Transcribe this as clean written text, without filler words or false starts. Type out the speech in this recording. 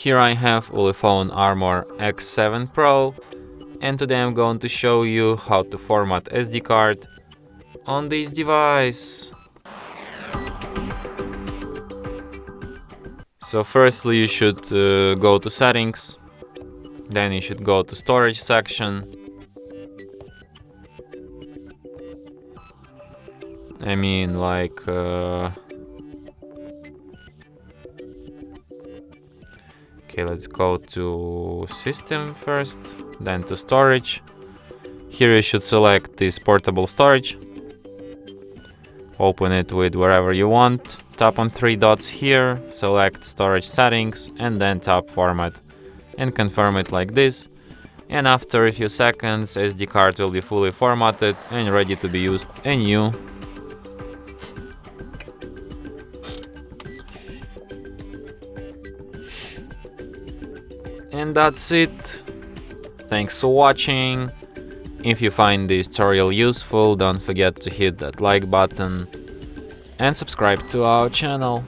Here I have ULEFONE Armor X7 Pro, and today I'm going to show you how to format SD card on this device. So firstly you should go to settings, then you should go to storage section. Okay, let's go to system first, then to storage. Here you should select this portable storage. Open it with wherever you want. Tap on three dots here, select storage settings, and then tap format and confirm it like this. And after a few seconds, SD card will be fully formatted and ready to be used anew. And that's it. Thanks for watching. If you find this tutorial useful, don't forget to hit that like button and subscribe to our channel.